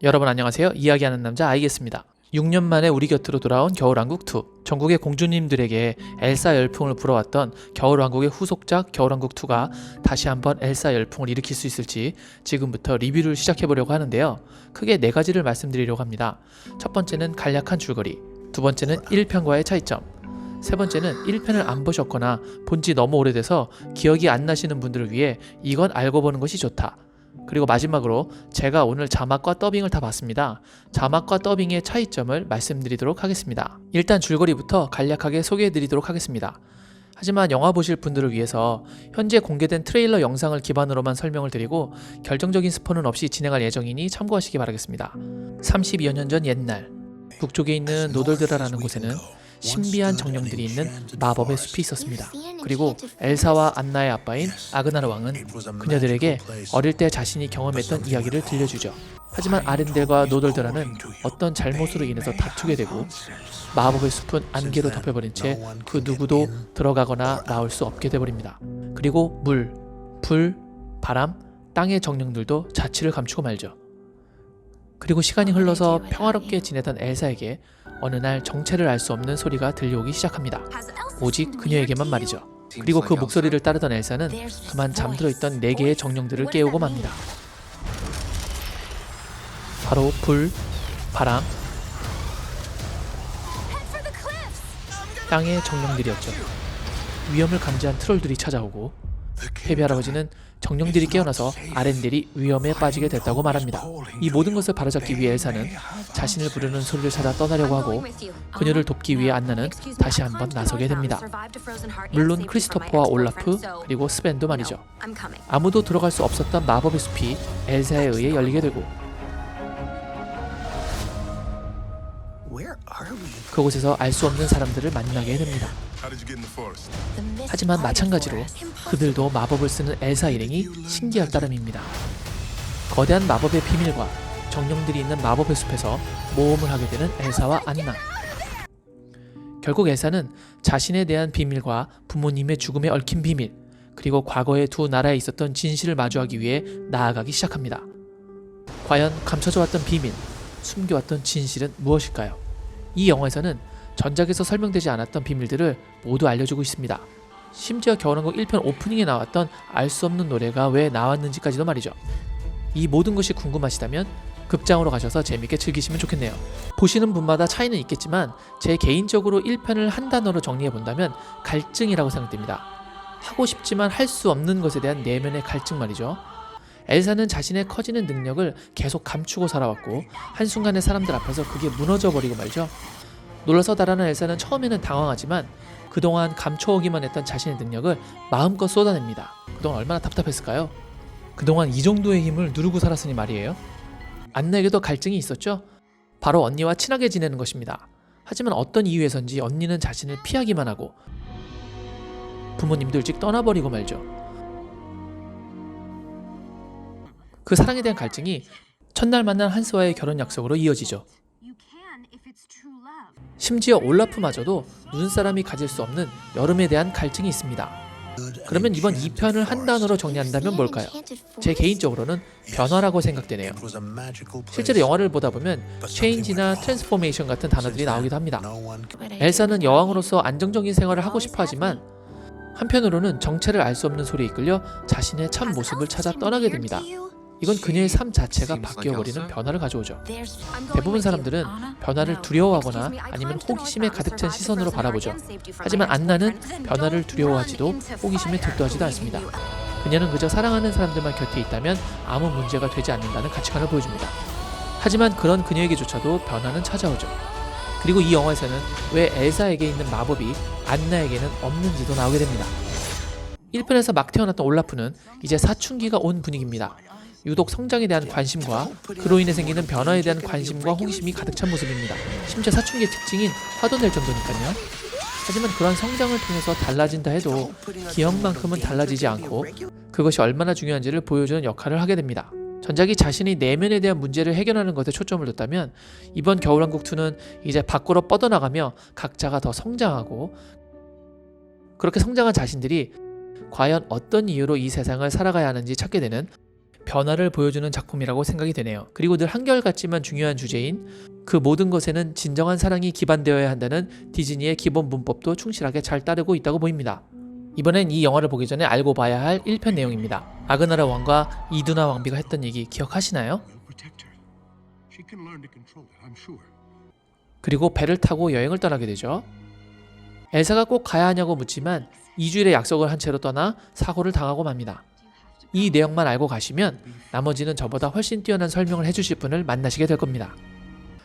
여러분 안녕하세요. 이야기하는 남자 아이겠습니다. 6년 만에 우리 곁으로 돌아온 겨울왕국2. 전국의 공주님들에게 엘사 열풍을 불어왔던 겨울왕국의 후속작 겨울왕국2가 다시 한번 엘사 열풍을 일으킬 수 있을지 지금부터 리뷰를 시작해보려고 하는데요. 크게 4가지를 말씀드리려고 합니다. 첫 번째는 간략한 줄거리, 두 번째는 1편과의 차이점, 세 번째는 1편을 안 보셨거나 본지 너무 오래돼서 기억이 안 나시는 분들을 위해 이건 알고 보는 것이 좋다. 그리고 마지막으로 제가 오늘 자막과 더빙을 다 봤습니다. 자막과 더빙의 차이점을 말씀드리도록 하겠습니다. 일단 줄거리부터 간략하게 소개해드리도록 하겠습니다. 하지만 영화 보실 분들을 위해서 현재 공개된 트레일러 영상을 기반으로만 설명을 드리고 결정적인 스포는 없이 진행할 예정이니 참고하시기 바라겠습니다. 32여 년 전 옛날 북쪽에 있는 노돌드라라는 곳에는 신비한 정령들이 있는 마법의 숲이 있었습니다. 그리고 엘사와 안나의 아빠인 아그나르 왕은 그녀들에게 어릴 때 자신이 경험했던 이야기를 들려주죠. 하지만 아렌델과 노돌드라는 어떤 잘못으로 인해서 다투게 되고 마법의 숲은 안개로 덮여버린 채 그 누구도 들어가거나 나올 수 없게 돼버립니다. 그리고 물, 불, 바람, 땅의 정령들도 자취를 감추고 말죠. 그리고 시간이 흘러서 평화롭게 지내던 엘사에게 어느 날 정체를 알 수 없는 소리가 들려오기 시작합니다. 오직 그녀에게만 말이죠. 그리고 그 목소리를 따르던 엘사는 그만 잠들어 있던 4개의 정령들을 깨우고 맙니다. 바로 불, 바람, 땅의 정령들이었죠. 위험을 감지한 트롤들이 찾아오고 헤비 할아버지는 정령들이 깨어나서 아렌델이 위험에 빠지게 됐다고 말합니다. 이 모든 것을 바로잡기 위해 엘사는 자신을 부르는 소리를 찾아 떠나려고 하고 그녀를 돕기 위해 안나는 다시 한번 나서게 됩니다. 물론 크리스토퍼와 올라프 그리고 스벤도 말이죠. 아무도 들어갈 수 없었던 마법의 숲이 엘사에 의해 열리게 되고 그곳에서 알 수 없는 사람들을 만나게 됩니다. 하지만 마찬가지로 그들도 마법을 쓰는 엘사 일행이 신기할 따름입니다. 거대한 마법의 비밀과 정령들이 있는 마법의 숲에서 모험을 하게 되는 엘사와 안나. 결국 엘사는 자신에 대한 비밀과 부모님의 죽음에 얽힌 비밀, 그리고 과거의 두 나라에 있었던 진실을 마주하기 위해 나아가기 시작합니다. 과연 감춰져 왔던 비밀, 숨겨왔던 진실은 무엇일까요? 이 영화에서는 전작에서 설명되지 않았던 비밀들을 모두 알려주고 있습니다. 심지어 겨울왕국 1편 오프닝에 나왔던 알 수 없는 노래가 왜 나왔는지까지도 말이죠. 이 모든 것이 궁금하시다면 극장으로 가셔서 재밌게 즐기시면 좋겠네요. 보시는 분마다 차이는 있겠지만 제 개인적으로 1편을 한 단어로 정리해본다면 갈증이라고 생각됩니다. 하고 싶지만 할 수 없는 것에 대한 내면의 갈증 말이죠. 엘사는 자신의 커지는 능력을 계속 감추고 살아왔고 한순간에 사람들 앞에서 그게 무너져버리고 말죠. 놀라서 달아난 엘사는 처음에는 당황하지만 그동안 감춰오기만 했던 자신의 능력을 마음껏 쏟아냅니다. 그동안 얼마나 답답했을까요? 그동안 이 정도의 힘을 누르고 살았으니 말이에요. 안나에게도 갈증이 있었죠? 바로 언니와 친하게 지내는 것입니다. 하지만 어떤 이유에선지 언니는 자신을 피하기만 하고 부모님도 일찍 떠나버리고 말죠. 그 사랑에 대한 갈증이 첫날 만난 한스와의 결혼 약속으로 이어지죠. 심지어 올라프마저도 눈사람이 가질 수 없는 여름에 대한 갈증이 있습니다. 그러면 이번 2편을 한 단어로 정리한다면 뭘까요? 제 개인적으로는 변화라고 생각되네요. 실제로 영화를 보다 보면 체인지나 트랜스포메이션 같은 단어들이 나오기도 합니다. 엘사는 여왕으로서 안정적인 생활을 하고 싶어 하지만 한편으로는 정체를 알 수 없는 소리에 이끌려 자신의 참 모습을 찾아 떠나게 됩니다. 이건 그녀의 삶 자체가 바뀌어버리는 변화를 가져오죠. 대부분 사람들은 변화를 두려워하거나 아니면 호기심에 가득 찬 시선으로 바라보죠. 하지만 안나는 변화를 두려워하지도 호기심에 들떠하지도 않습니다. 그녀는 그저 사랑하는 사람들만 곁에 있다면 아무 문제가 되지 않는다는 가치관을 보여줍니다. 하지만 그런 그녀에게조차도 변화는 찾아오죠. 그리고 이 영화에서는 왜 엘사에게 있는 마법이 안나에게는 없는지도 나오게 됩니다. 1편에서 막 태어났던 올라프는 이제 사춘기가 온 분위기입니다. 유독 성장에 대한 관심과 그로 인해 생기는 변화에 대한 관심과 호기심이 가득 찬 모습입니다. 심지어 사춘기의 특징인 화도 낼 정도니까요. 하지만 그런 성장을 통해서 달라진다 해도 기억만큼은 달라지지 않고 그것이 얼마나 중요한지를 보여주는 역할을 하게 됩니다. 전작이 자신의 내면에 대한 문제를 해결하는 것에 초점을 뒀다면 이번 겨울왕국2는 이제 밖으로 뻗어나가며 각자가 더 성장하고 그렇게 성장한 자신들이 과연 어떤 이유로 이 세상을 살아가야 하는지 찾게 되는 변화를 보여주는 작품이라고 생각이 되네요. 그리고 늘 한결같지만 중요한 주제인 그 모든 것에는 진정한 사랑이 기반되어야 한다는 디즈니의 기본 문법도 충실하게 잘 따르고 있다고 보입니다. 이번엔 이 영화를 보기 전에 알고 봐야 할 1편 내용입니다. 아그나라 왕과 이두나 왕비가 했던 얘기 기억하시나요? 그리고 배를 타고 여행을 떠나게 되죠. 엘사가 꼭 가야 하냐고 묻지만 2주일의 약속을 한 채로 떠나 사고를 당하고 맙니다. 이 내용만 알고 가시면 나머지는 저보다 훨씬 뛰어난 설명을 해주실 분을 만나시게 될 겁니다.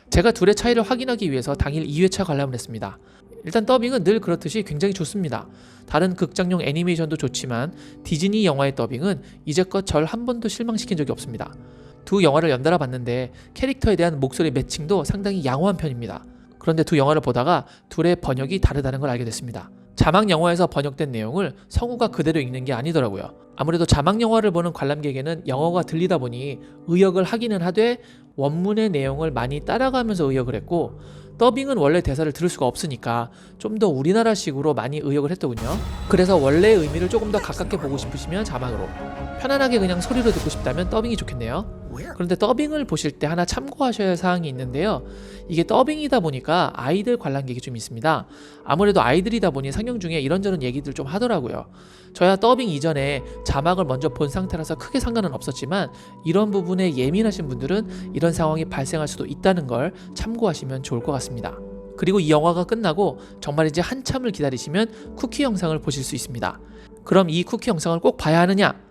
제가 둘의 차이를 확인하기 위해서 당일 2회차 관람을 했습니다. 일단 더빙은 늘 그렇듯이 굉장히 좋습니다. 다른 극장용 애니메이션도 좋지만 디즈니 영화의 더빙은 이제껏 절 한 번도 실망시킨 적이 없습니다. 두 영화를 연달아 봤는데 캐릭터에 대한 목소리 매칭도 상당히 양호한 편입니다. 그런데 두 영화를 보다가 둘의 번역이 다르다는 걸 알게 됐습니다. 자막 영화에서 번역된 내용을 성우가 그대로 읽는 게 아니더라고요. 아무래도 자막 영화를 보는 관람객에는 영어가 들리다 보니 의역을 하기는 하되 원문의 내용을 많이 따라가면서 의역을 했고, 더빙은 원래 대사를 들을 수가 없으니까 좀 더 우리나라식으로 많이 의역을 했더군요. 그래서 원래의 의미를 조금 더 가깝게 보고 싶으시면 자막으로, 편안하게 그냥 소리로 듣고 싶다면 더빙이 좋겠네요. 그런데 더빙을 보실 때 하나 참고하셔야 할 사항이 있는데요. 이게 더빙이다 보니까 아이들 관람객이 좀 있습니다. 아무래도 아이들이다 보니 상영 중에 이런저런 얘기들 좀 하더라고요. 저야 더빙 이전에 자막을 먼저 본 상태라서 크게 상관은 없었지만 이런 부분에 예민하신 분들은 이런 상황이 발생할 수도 있다는 걸 참고하시면 좋을 것 같습니다. 그리고 이 영화가 끝나고 정말 이제 한참을 기다리시면 쿠키 영상을 보실 수 있습니다. 그럼 이 쿠키 영상을 꼭 봐야 하느냐?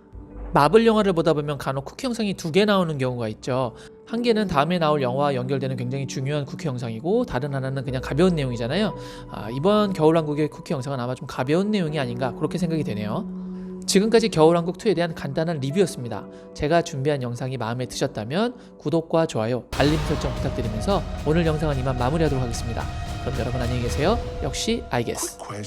마블 영화를 보다 보면 간혹 쿠키 영상이 2개 나오는 경우가 있죠. 한 개는 다음에 나올 영화와 연결되는 굉장히 중요한 쿠키 영상이고, 다른 하나는 그냥 가벼운 내용이잖아요. 이번 겨울왕국의 쿠키 영상은 아마 좀 가벼운 내용이 아닌가 그렇게 생각이 되네요. 지금까지 겨울왕국2에 대한 간단한 리뷰였습니다. 제가 준비한 영상이 마음에 드셨다면 구독과 좋아요, 알림 설정 부탁드리면서 오늘 영상은 이만 마무리하도록 하겠습니다. 그럼 여러분 안녕히 계세요. 역시 I guess.